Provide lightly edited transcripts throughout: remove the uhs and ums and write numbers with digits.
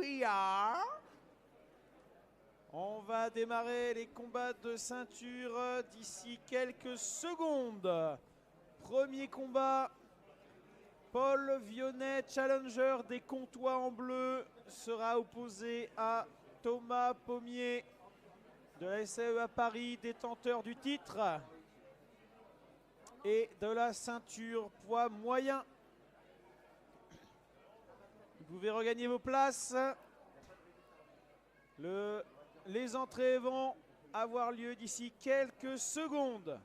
we are. On va démarrer les combats de ceinture d'ici quelques secondes. Premier combat, Paul Vionnet, challenger des Comtois en bleu, sera opposé à Thomas Pommier de la SAE à Paris, détenteur du titre et de la ceinture poids moyen. Vous pouvez regagner vos places. Les entrées vont avoir lieu d'ici quelques secondes.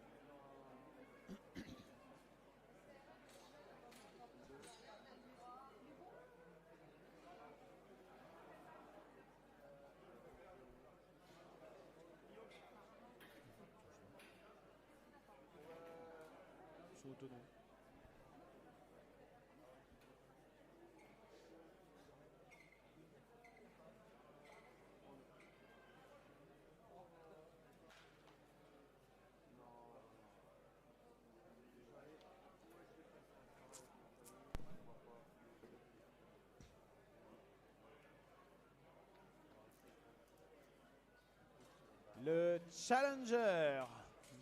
C'est autonome. Le challenger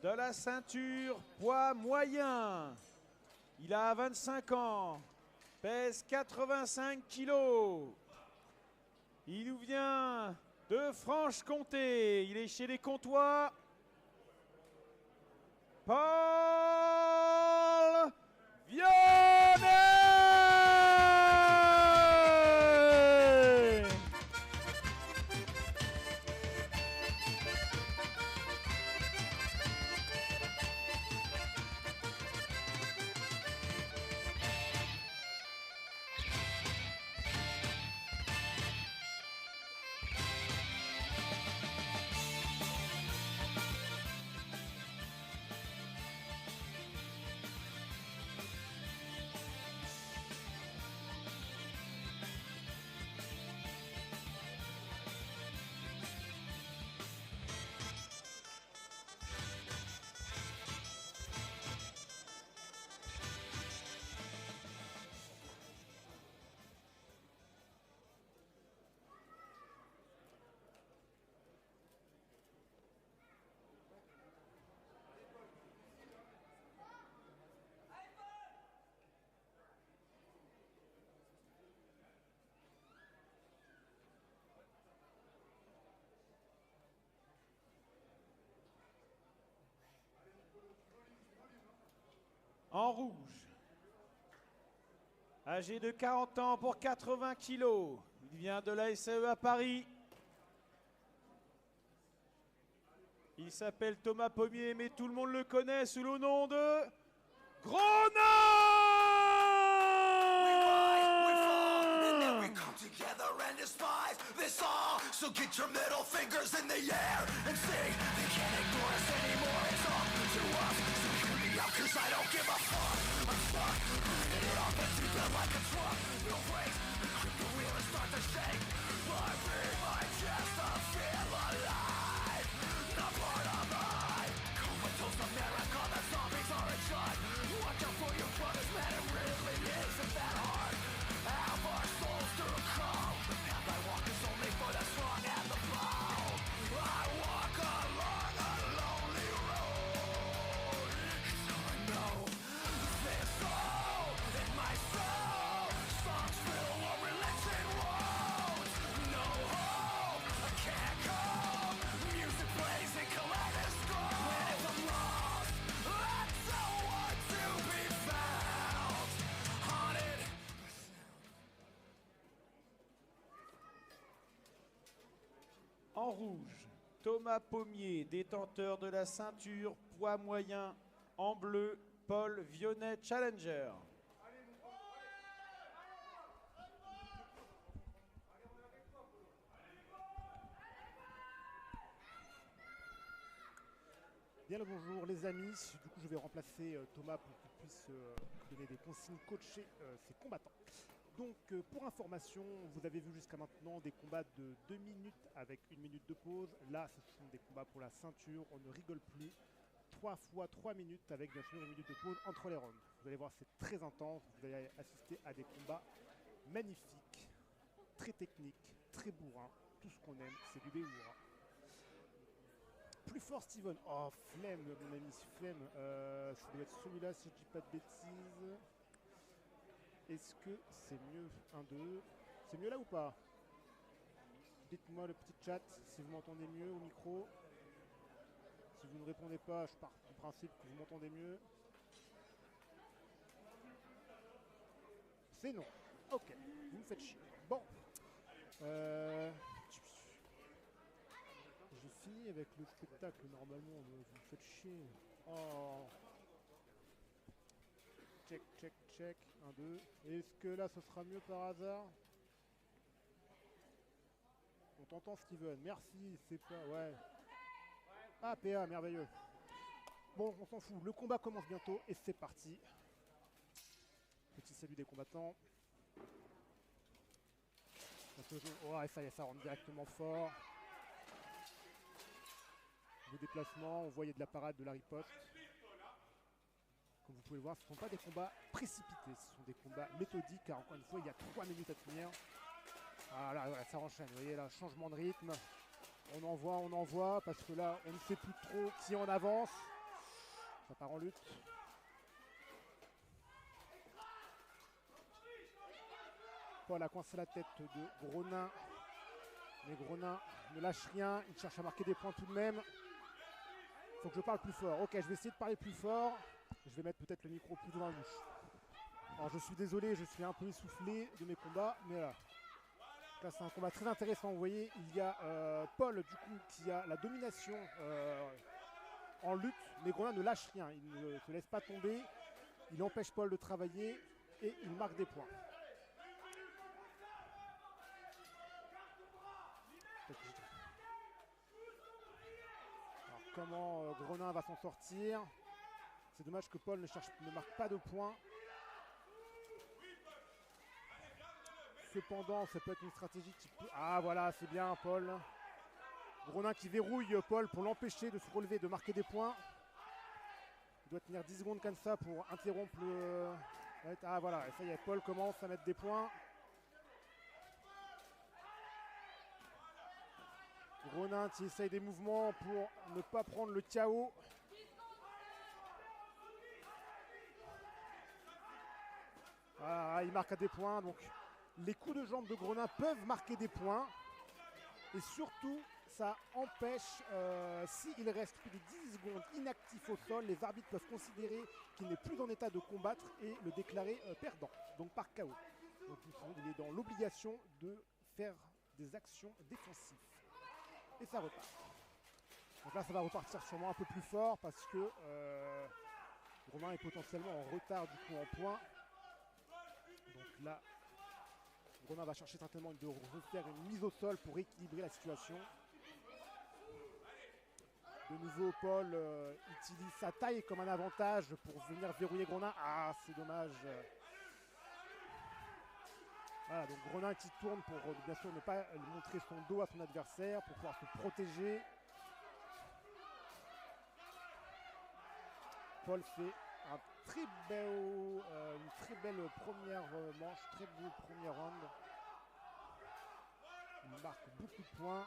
de la ceinture poids moyen. Il a 25 ans, pèse 85 kilos. Il nous vient de Franche-Comté. Il est chez les Comtois. Paul Vionnet! En rouge, âgé de 40 ans pour 80 kilos, il vient de la SAE à Paris. Il s'appelle Thomas Pommier, mais tout le monde le connaît sous le nom de Gronard. So get your middle fingers in the air and sing. They can't ignore us anymore, it's up to us. So hear me out, cause I don't give a fuck. I'm stuck, bringing it up and deep it like a truck. No brakes, grip the wheel and start to shake. I beat my chest to feel alive. Not part of mine. Comatose America, the zombies are in charge. Watch out for your brothers, man, it really isn't that hard. Have our souls to call. The path I walk is only for the strong and the bold. I walk along a lonely road. It's all I know. This soul in my soul. Songs fill what religion won't. No hope, I can't cope. Music plays in kaleidoscope. When if I'm lost, I don't want to be found. Haunted. En rouge, Thomas Pommier, détenteur de la ceinture poids moyen. En bleu, Paul Vionnet, challenger. Bien le bonjour les amis, du coup je vais remplacer Thomas pour qu'il puisse donner des consignes coacher ses combattants. Donc pour information, vous avez vu jusqu'à maintenant des combats de 2 minutes avec 1 minute de pause. Là ce sont des combats pour la ceinture, on ne rigole plus. 3 fois 3 minutes avec bien sûr 1 minute de pause entre les rounds. Vous allez voir, c'est très intense, vous allez assister à des combats magnifiques, très techniques, très bourrin. Tout ce qu'on aime, c'est du bourrin. Plus fort Steven. Oh, flemme, mon ami, flemme. Ça doit être celui-là si je dis pas de bêtises. Est-ce que c'est mieux 1-2. C'est mieux là ou pas? Dites-moi le petit chat si vous m'entendez mieux au micro. Si vous ne répondez pas, je pars du principe que vous m'entendez mieux. C'est non. Ok, vous me faites chier. Bon. J'ai fini avec le spectacle normalement, vous me faites chier. Oh. Check, check, check. 1-2. Est-ce que là ce sera mieux par hasard? On t'entend Steven, merci, c'est pas... Ouais. Ah, PA, merveilleux. Bon, on s'en fout, le combat commence bientôt et c'est parti. Petit salut des combattants. Oh, et ça y est, ça rentre directement fort. Le déplacement, on voit il y a de la parade, de la riposte. Comme vous pouvez le voir, ce ne sont pas des combats précipités, ce sont des combats méthodiques, car encore une fois, il y a 3 minutes à tenir. Ah là, voilà, ça enchaîne, vous voyez là, changement de rythme. On envoie, parce que là, on ne sait plus trop qui en avance. Ça part en lutte. Paul a coincé la tête de Gronin. Mais Gronin ne lâche rien, il cherche à marquer des points tout de même. Il faut que je parle plus fort. Ok, je vais essayer de parler plus fort. Je vais mettre peut-être le micro plus dans la bouche. Alors je suis désolé, je suis un peu essoufflé de mes combats, mais là c'est un combat très intéressant. Vous voyez, il y a Paul du coup qui a la domination en lutte, mais Gronin ne lâche rien, il ne se laisse pas tomber, il empêche Paul de travailler et il marque des points. Alors comment Gronin va s'en sortir? C'est dommage que Paul ne marque pas de points. Cependant, ça peut être une stratégie qui peut... Ah voilà, c'est bien Paul. Gronin qui verrouille Paul pour l'empêcher de se relever, de marquer des points. Il doit tenir 10 secondes comme ça pour interrompre le... Ah voilà, et ça y est, Paul commence à mettre des points. Gronin qui essaye des mouvements pour ne pas prendre le KO. Ah, il marque à des points, donc les coups de jambe de Gronin peuvent marquer des points. Et surtout, ça empêche, s'il reste plus de 10 secondes inactif au sol, les arbitres peuvent considérer qu'il n'est plus en état de combattre et le déclarer perdant, donc par KO. Donc il est dans l'obligation de faire des actions défensives. Et ça repart. Donc là, ça va repartir sûrement un peu plus fort parce que Gronin est potentiellement en retard du coup en points. Donc là, Gronin va chercher certainement de refaire une mise au sol pour équilibrer la situation. De nouveau, Paul utilise sa taille comme un avantage pour venir verrouiller Gronin. Ah, c'est dommage. Voilà, donc Gronin qui tourne pour bien sûr ne pas montrer son dos à son adversaire, pour pouvoir se protéger. Paul fait une très belle première manche, très beau premier round. Il marque beaucoup de points.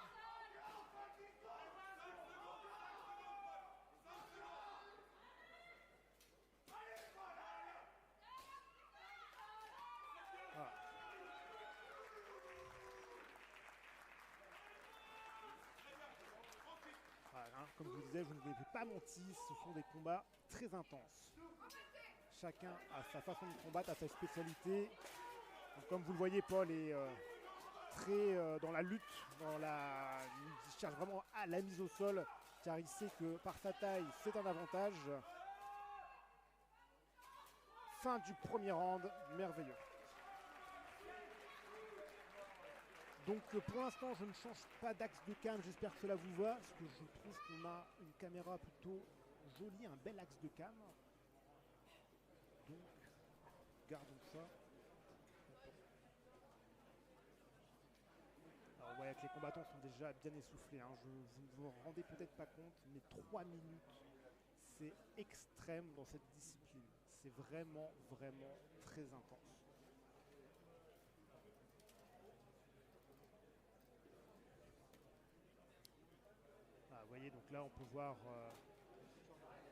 Voilà. Voilà, hein, comme je vous disais, je ne vous ai pas menti, ce sont des combats très intenses. Chacun a sa façon de combattre, a sa spécialité. Donc, comme vous le voyez, Paul est très dans la lutte, il cherche vraiment à la mise au sol, car il sait que par sa taille, c'est un avantage. Fin du premier round, merveilleux. Donc pour l'instant, je ne change pas d'axe de cam, j'espère que cela vous va, parce que je trouve qu'on a une caméra plutôt jolie, un bel axe de cam. Donc, gardons ça. Alors, vous voyez que les combattants sont déjà bien essoufflés. Hein. Vous ne vous rendez peut-être pas compte, mais 3 minutes, c'est extrême dans cette discipline. C'est vraiment, vraiment très intense. Donc là, on peut voir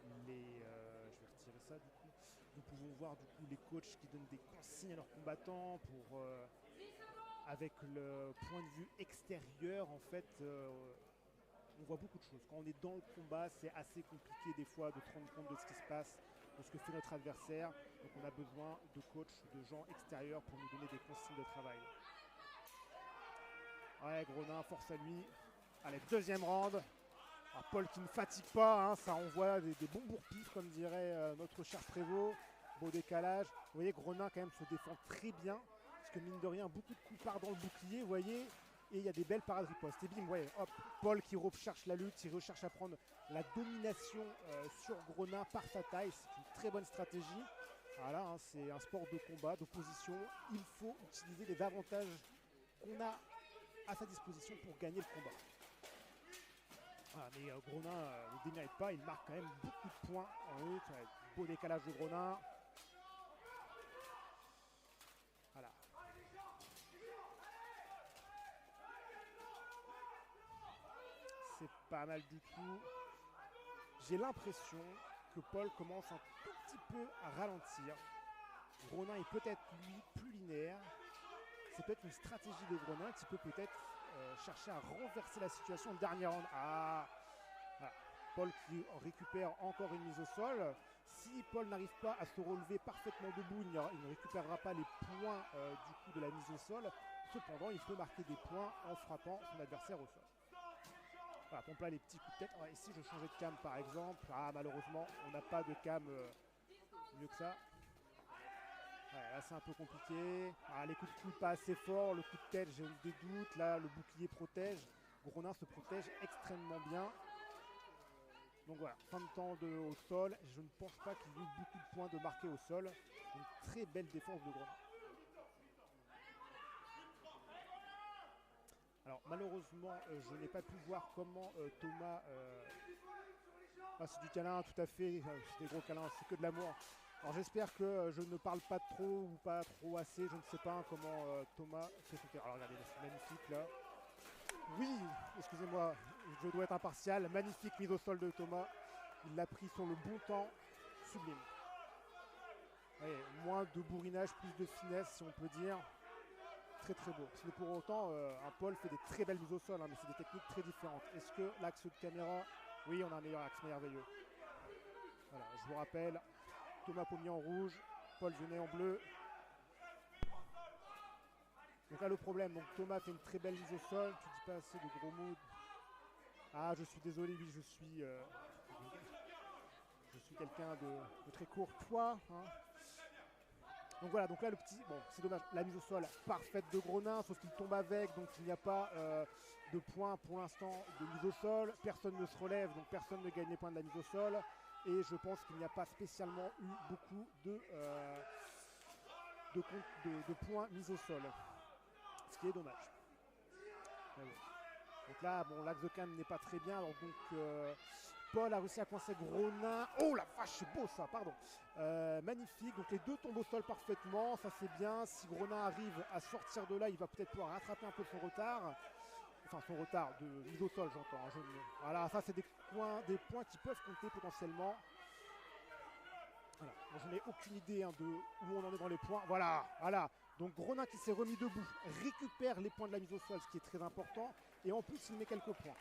je vais retirer ça du coup. Nous pouvons voir du coup les coachs qui donnent des consignes à leurs combattants pour, avec le point de vue extérieur, en fait, on voit beaucoup de choses. Quand on est dans le combat, c'est assez compliqué des fois de se rendre compte de ce qui se passe, de ce que fait notre adversaire. Donc on a besoin de coachs, de gens extérieurs pour nous donner des consignes de travail. Ouais, Gronin, force à lui. Allez, deuxième round. Alors, Paul qui ne fatigue pas, hein, ça envoie des bons bourre-pifs, comme dirait notre cher Prévost. Beau décalage. Vous voyez, Gronin quand même se défend très bien. Parce que mine de rien, beaucoup de coups partent dans le bouclier, vous voyez. Et il y a des belles parades ripostes. Et bim, ouais, hop, Paul qui recherche la lutte, il recherche à prendre la domination sur Gronin par sa taille. C'est une très bonne stratégie. Voilà, hein, c'est un sport de combat, d'opposition. Il faut utiliser les avantages qu'on a à sa disposition pour gagner le combat. Voilà, mais Gronin ne démérite pas, il marque quand même beaucoup de points en lutte. Ouais, beau décalage de Gronin. Voilà. C'est pas mal du tout. J'ai l'impression que Paul commence un tout petit peu à ralentir. Gronin est peut-être lui plus linéaire. C'est peut-être une stratégie de Gronin qui peut peut-être chercher à renverser la situation de dernière round. Ah, voilà. Paul qui récupère encore une mise au sol. Si Paul n'arrive pas à se relever parfaitement debout, il ne récupérera pas les points du coup de la mise au sol. Cependant, il peut marquer des points en frappant son adversaire au sol. Voilà, pompe là les petits coups de tête. Ouais, ici, je changeais de cam par exemple. Ah, malheureusement, on n'a pas de cam mieux que ça. Ouais, là, c'est un peu compliqué. Ah, les coups de coude pas assez forts. Le coup de tête, j'ai des doutes. Là, le bouclier protège. Gronin se protège extrêmement bien. Donc voilà, fin de temps au sol. Je ne pense pas qu'il y ait beaucoup de points de marquer au sol. Une très belle défense de Gronin. Alors malheureusement, je n'ai pas pu voir comment Thomas... Ah, c'est du câlin, tout à fait. C'est des gros câlins, c'est que de l'amour. Alors j'espère que je ne parle pas trop ou pas trop assez. Je ne sais pas comment Thomas fait son terrain. Alors regardez, c'est magnifique là. Oui, excusez-moi, je dois être impartial. Magnifique mise au sol de Thomas. Il l'a pris sur le bon temps. Sublime. Voyez, moins de bourrinage, plus de finesse si on peut dire. Très très beau. Ce n'est pour autant, un Paul fait des très belles mises au sol, hein, mais c'est des techniques très différentes. Est-ce que l'axe de caméra... Oui, on a un meilleur axe, merveilleux. Voilà, je vous rappelle, Thomas Pommier en rouge, Paul Genet en bleu. Donc là le problème, donc Thomas fait une très belle mise au sol, tu dis pas assez de gros mots. Ah, je suis désolé, oui, je suis quelqu'un de très courtois. Hein. Donc voilà, donc là le petit, bon c'est dommage, la mise au sol parfaite de Gronin, sauf qu'il tombe avec, donc il n'y a pas de points pour l'instant de mise au sol. Personne ne se relève, donc personne ne gagne les points de la mise au sol. Et je pense qu'il n'y a pas spécialement eu beaucoup de points mis au sol. Ce qui est dommage. Ouais. Donc là, bon, l'axe de cam n'est pas très bien. Alors donc, Paul a réussi à coincer Gronin. Oh la vache, c'est beau ça, pardon. Magnifique. Donc les deux tombent au sol parfaitement. Ça c'est bien. Si Gronin arrive à sortir de là, il va peut-être pouvoir rattraper un peu son retard. Enfin, son retard de mise au sol, j'entends. Hein, voilà, ça c'est des points qui peuvent compter potentiellement. Voilà. Bon, je n'ai aucune idée hein, de où on en est dans les points. Voilà, voilà. Donc Gronin qui s'est remis debout, récupère les points de la mise au sol, ce qui est très important. Et en plus, il met quelques points.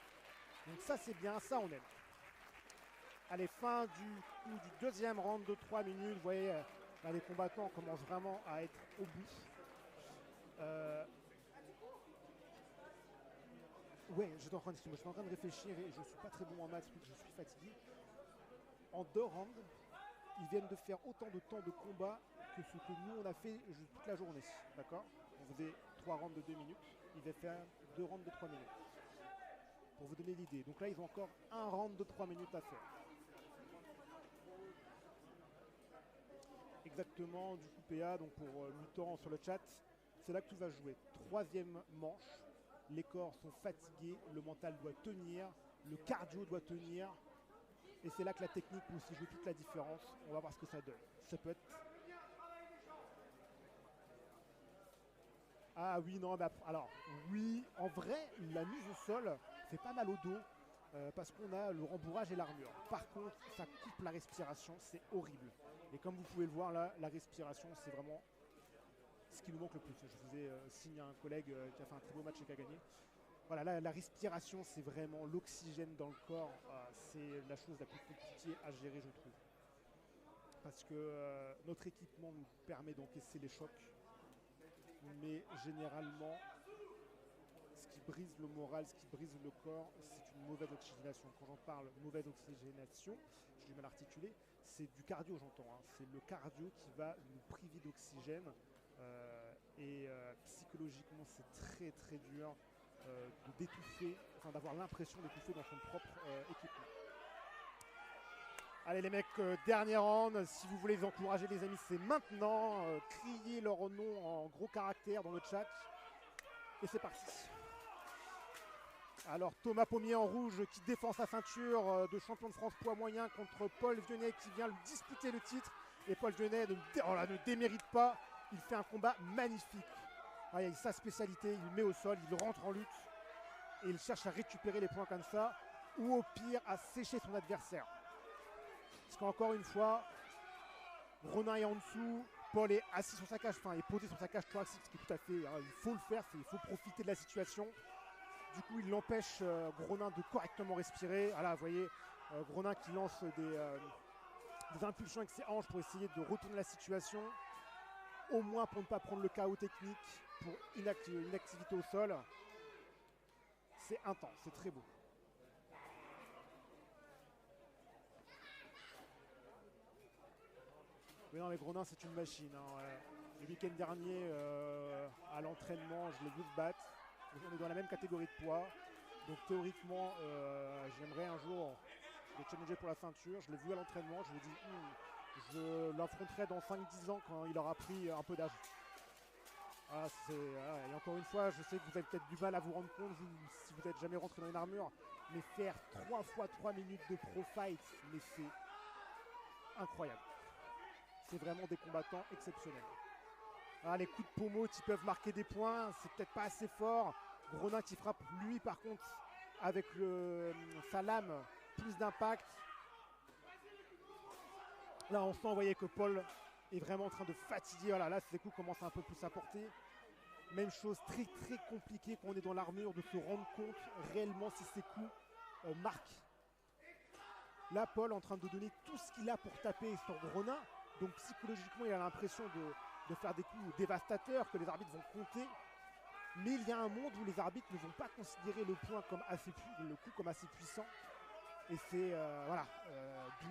Donc ça, c'est bien, ça, on aime. Allez, fin du deuxième round de 3 minutes. Vous voyez, là, les combattants commencent vraiment à être au bout. Ouais, je suis en train de réfléchir et je ne suis pas très bon en maths, je suis fatigué. En 2 rounds, ils viennent de faire autant de temps de combat que ce que nous on a fait toute la journée. D'accord? On faisait 3 rounds de 2 minutes, ils devaient faire 2 rounds de 3 minutes. Pour vous donner l'idée. Donc là, ils ont encore un round de 3 minutes à faire. Exactement, du coup PA, donc pour Mutant sur le chat, c'est là que tout va jouer. 3e manche, les corps sont fatigués, le mental doit tenir, le cardio doit tenir, et c'est là que la technique peut aussi jouer toute la différence. On va voir ce que ça donne. Ça peut être... Ah oui, non, bah, alors, oui, en vrai, la mise au sol fait pas mal au dos. parce qu'on a le rembourrage et l'armure. Par contre, ça coupe la respiration, c'est horrible. Et comme vous pouvez le voir là, la respiration, c'est vraiment ce qui nous manque le plus. Je vous ai signé un collègue qui a fait un très beau match et qui a gagné. Voilà, là, la respiration, c'est vraiment l'oxygène dans le corps. C'est la chose la plus compliquée à gérer, je trouve. Parce que notre équipement nous permet d'encaisser les chocs. Mais généralement, ce qui brise le moral, ce qui brise le corps, c'est une mauvaise oxygénation. Quand j'en parle, mauvaise oxygénation, j'ai du mal à articuler, c'est du cardio, j'entends. Hein. C'est le cardio qui va nous priver d'oxygène. Psychologiquement, c'est très très dur d'étouffer, enfin d'avoir l'impression d'étouffer dans son propre équipement. Allez les mecs, dernier round, si vous voulez les encourager les amis, c'est maintenant. Criez leur nom en gros caractères dans le chat. Et c'est parti. Alors Thomas Pommier en rouge qui défend sa ceinture de champion de France poids moyen contre Paul Vionney qui vient lui disputer le titre. Et Paul Vionney ne démérite pas, il fait un combat magnifique. Ah, il a sa spécialité, il met au sol, il rentre en lutte. Et il cherche à récupérer les points comme ça. Ou au pire à sécher son adversaire. Parce qu'encore une fois, Ronin est en dessous, Paul est assis sur sa cage, enfin est posé sur sa cage thoracique, ce qui est tout à fait, hein, il faut le faire, il faut profiter de la situation. Du coup, il l'empêche, Gronin, de correctement respirer. Ah là, vous voyez, Gronin qui lance des impulsions avec ses hanches pour essayer de retourner la situation. Au moins pour ne pas prendre le chaos technique, pour inactivité au sol. C'est intense, c'est très beau. Mais non, mais Gronin, c'est une machine. Hein. Le week-end dernier, à l'entraînement, je l'ai vu se battre. On est dans la même catégorie de poids. Donc théoriquement, j'aimerais un jour le challenger pour la ceinture. Je l'ai vu à l'entraînement. Je me dis, je l'affronterai dans 5-10 ans quand il aura pris un peu d'âge. Ah, et encore une fois, je sais que vous avez peut-être du mal à vous rendre compte si vous n'êtes jamais rentré dans une armure. Mais faire 3 fois 3 minutes de pro fight, mais c'est incroyable. C'est vraiment des combattants exceptionnels. Ah, les coups de pommeau qui peuvent marquer des points, c'est peut-être pas assez fort. Gronin qui frappe lui par contre avec sa lame, plus d'impact. Là on sent, vous voyez que Paul est vraiment en train de fatiguer. Voilà, là ses coups commencent un peu plus à porter. Même chose, très très compliqué quand on est dans l'armure de se rendre compte réellement si ses coups marquent. Là Paul est en train de donner tout ce qu'il a pour taper sur Gronin. Donc psychologiquement il a l'impression de faire des coups dévastateurs que les arbitres vont compter. Mais il y a un monde où les arbitres ne vont pas considérer le coup comme assez puissant. Et c'est d'où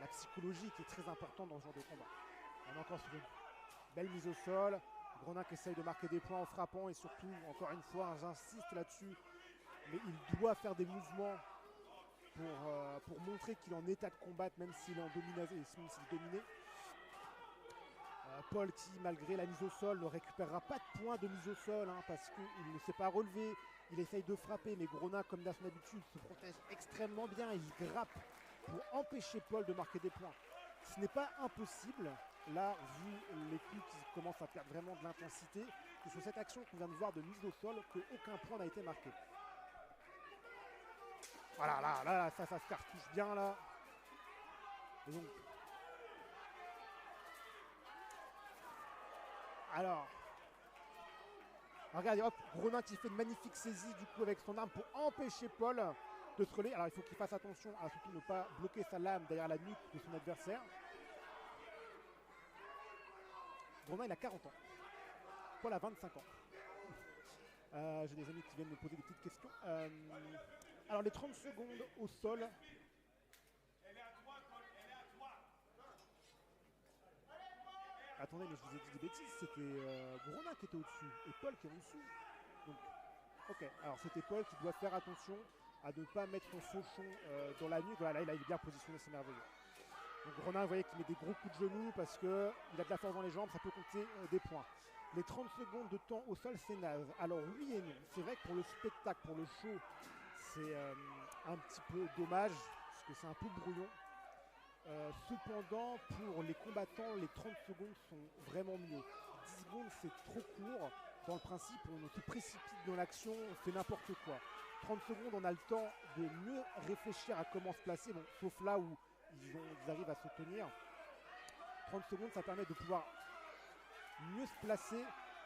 la psychologie qui est très importante dans ce genre de combat. On est encore sur une belle mise au sol. Gronin qui essaye de marquer des points en frappant et surtout, encore une fois, j'insiste là-dessus, mais il doit faire des mouvements pour montrer qu'il est en état de combattre même s'il est dominé. Paul qui, malgré la mise au sol, ne récupérera pas de points de mise au sol parce qu'il ne s'est pas relevé. Il essaye de frapper, mais Gronin, comme dans son habitude, se protège extrêmement bien. Il grappe pour empêcher Paul de marquer des points. Ce n'est pas impossible, là, vu les coups qui commencent à perdre vraiment de l'intensité, que sur cette action qu'on vient de voir de mise au sol, qu'aucun point n'a été marqué. Voilà, là, ça se cartouche bien, là. Et donc, alors, regardez, hop, Gronin qui fait une magnifique saisie du coup avec son arme pour empêcher Paul de se relever. Alors il faut qu'il fasse attention à surtout ne pas bloquer sa lame derrière la nuque de son adversaire. Gronin il a 40 ans. Paul a 25 ans. J'ai des amis qui viennent me poser des petites questions. Alors les 30 secondes au sol. Attendez, mais je vous ai dit des bêtises, c'était Gronin qui était au-dessus et Paul qui est en dessous. Donc, ok, alors c'était Paul qui doit faire attention à ne pas mettre son fauchon dans la nuque. Voilà, là, il est bien positionné, c'est merveilleux. Donc Gronin, vous voyez qu'il met des gros coups de genoux parce qu'il a de la force dans les jambes, ça peut compter des points. Les 30 secondes de temps au sol, c'est naze. Alors oui et non, c'est vrai que pour le spectacle, pour le show, c'est un petit peu dommage parce que c'est un peu brouillon. Cependant, pour les combattants, les 30 secondes sont vraiment mieux. 10 secondes, c'est trop court. Dans le principe, on se précipite dans l'action, on fait n'importe quoi. 30 secondes, on a le temps de mieux réfléchir à comment se placer, bon, sauf là où ils arrivent à se tenir. 30 secondes, ça permet de pouvoir mieux se placer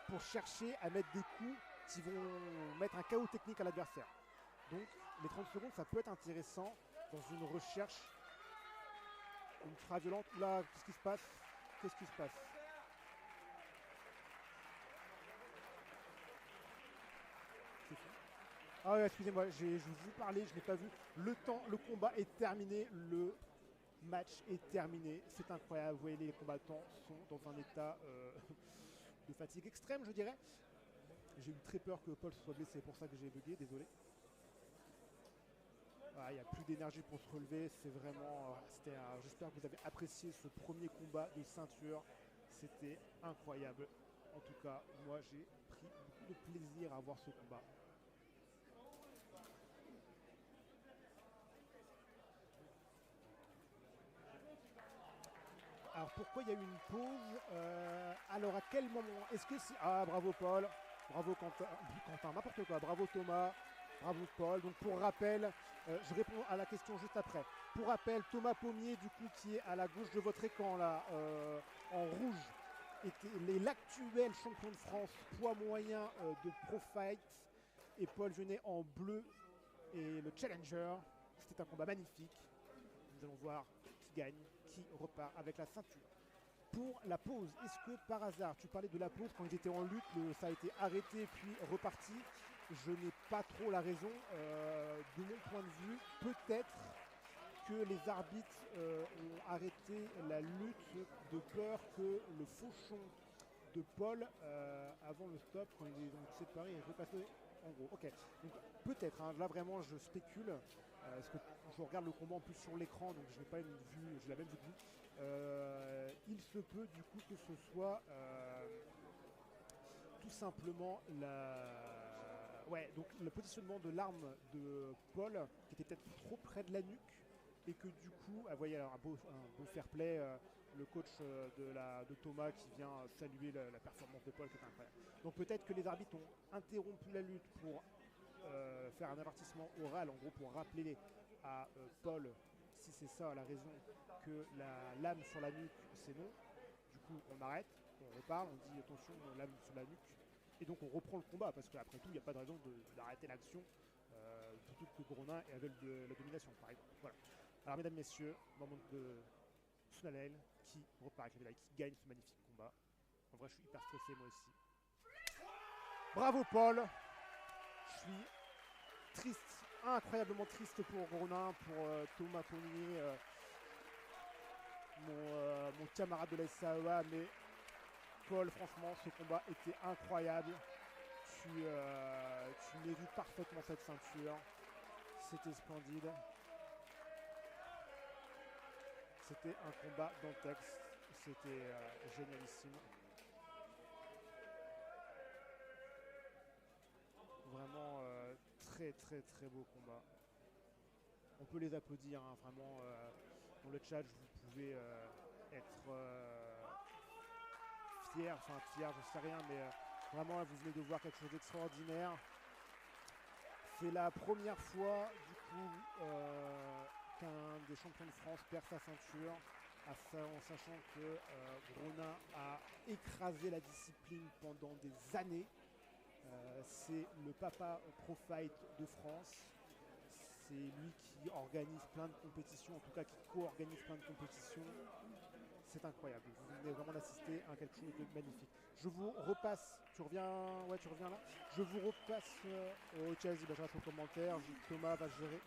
pour chercher à mettre des coups qui vont mettre un chaos technique à l'adversaire. Donc les 30 secondes, ça peut être intéressant dans une recherche ultra violente. Là, qu'est-ce qui se passe? Qu'est-ce qui se passe? C'est fou. Ah ouais, excusez-moi, je vous parlais, je n'ai pas vu. Le temps, le combat est terminé, le match est terminé. C'est incroyable, vous voyez, les combattants sont dans un état de fatigue extrême, je dirais. J'ai eu très peur que Paul se soit blessé, c'est pour ça que j'ai bugué, désolé. Il n'y a plus d'énergie pour se relever, c'est vraiment... j'espère que vous avez apprécié ce premier combat de ceinture. C'était incroyable. En tout cas, moi j'ai pris beaucoup de plaisir à voir ce combat. Alors pourquoi il y a eu une pause? Alors à quel moment? Est-ce que c'est... Ah bravo Paul, bravo Quentin, n'importe quoi, bravo Thomas, bravo Paul. Donc pour rappel, je réponds à la question juste après. Pour rappel, Thomas Pommier du coup qui est à la gauche de votre écran là, en rouge, était l'actuel champion de France poids moyen de Pro Fight, et Paul Genet en bleu et le challenger. C'était un combat magnifique. Nous allons voir qui gagne, qui repart avec la ceinture. Pour la pause, est-ce que par hasard, tu parlais de la pause quand ils étaient en lutte, ça a été arrêté puis reparti? Je n'ai pas trop la raison. De mon point de vue, peut-être que les arbitres ont arrêté la lutte de peur que le fauchon de Paul, avant le stop, quand ils ont séparé et repassé en gros. Ok, donc peut-être, hein, là vraiment je spécule, parce que je regarde le combat en plus sur l'écran, donc je n'ai pas une vue, j'ai la même vue que vous. Il se peut du coup que ce soit tout simplement donc le positionnement de l'arme de Paul qui était peut-être trop près de la nuque, et que du coup, vous voyez alors un beau fair play, le coach de Thomas qui vient saluer la performance de Paul qui est incroyable. Donc peut-être que les arbitres ont interrompu la lutte pour faire un avertissement oral, en gros pour rappeler à Paul, si c'est ça la raison, que la lame sur la nuque c'est non. Du coup on arrête, on reparle, on dit attention, lame sur la nuque, et donc on reprend le combat parce qu'après tout il n'y a pas de raison d'arrêter l'action, surtout que Gronin avait la domination par exemple. Voilà. Alors mesdames, messieurs, moment de Sunalel qui repart avec la médaille, qui gagne ce magnifique combat. En vrai je suis hyper stressé moi aussi. Bravo Paul. Je suis triste, incroyablement triste pour Gronin, pour Thomas Pommier, mon camarade de la SAEA, mais Paul, franchement, ce combat était incroyable. Tu mérites parfaitement cette ceinture. C'était splendide. C'était un combat dans le texte. C'était génialissime. Vraiment très très très beau combat. On peut les applaudir, hein, vraiment. Dans le chat, vous pouvez être fier, je sais rien, mais vraiment vous venez de voir quelque chose d'extraordinaire. C'est la première fois du coup qu'un des champions de France perd sa ceinture, en sachant que Gronin a écrasé la discipline pendant des années. C'est le papa Pro Fight de France. C'est lui qui organise plein de compétitions, en tout cas qui co-organise plein de compétitions. C'est incroyable, vous venez vraiment d'assister à quelque chose de magnifique. Je vous repasse, tu reviens là. Je vous repasse au chat, je reste aux commentaires, Thomas va gérer.